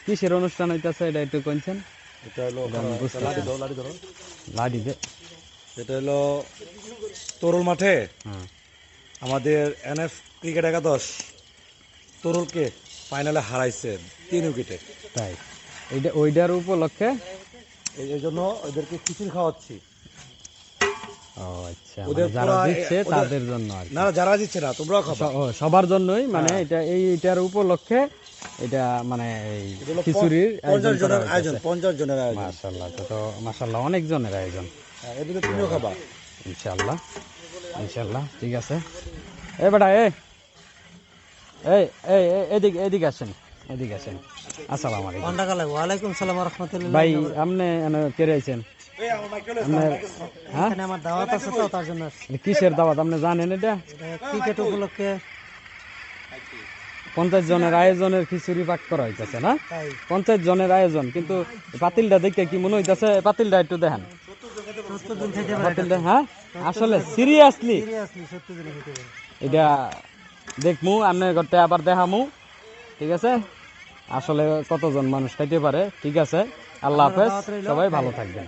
কিসের অনুষ্ঠান হইতাছে এটা একটু কইছেন? এটা হলো লাডি দে। এটা হলো তরুল মাঠে হ্যাঁ আমাদের এনএফ ক্রিকেট একাদশ তরুলকে ফাইনালে হারাইছে 3 উইকেটে। তাই ওইটার উপলক্ষে এই জন্য ওদেরকে খিচুড়ি খাওয়াচ্ছি। ও আচ্ছা, ওদের মানে যারা পুরা দিচ্ছে তাদের জন্য আর কি। না যারা দিচ্ছে না তোমরাও খাবা। সবার জন্যই, মানে এইটার উপলক্ষে এটা মানে এই খিচুড়ির 50 জনের আয়োজন, 50 জনের আয়োজন। মাশাআল্লাহ, তো মাশাআল্লাহ অনেক জনের আয়োজন। এর ভিতরে তুমিও খাবা ইনশাআল্লাহ, ইনশাআল্লাহ। ঠিক আছে। এই বেটা এই এই এই এদিকে এদিকে আসেন, এদিকে আসেন। আসসালামু আলাইকুম। ওয়ালাইকুম সালাম ওয়া রাহমাতুল্লাহ। ভাই আপনি কেরে আইছেন? হ্যাঁ, এখানে আমার দাওয়াত আছে তো তার জন্য। কিসের দাওয়াত আপনি জানেন? এটা ক্রিকেট উপলক্ষে 50 জনের আয়োজনের খিচুড়ি পাক করা হইতেছে না? 50 জনের আয়োজন, কিন্তু পাতিলটা দেখে কি মনে হইতেছে? পাতিলটা একটু দেখেন। 70 দিন থেকে পাতিলটা, হ্যাঁ আসলে সিরিয়াসলি সিরিয়াসলি 70 দিন থেকে এটা দেখমু, আপনার ঘরতে আবার দেখামু। ঠিক আছে, আসলে কতজন মানুষ খাইতে পারে। ঠিক আছে, আল্লাহ হাফেজ, সবাই ভালো থাকবেন।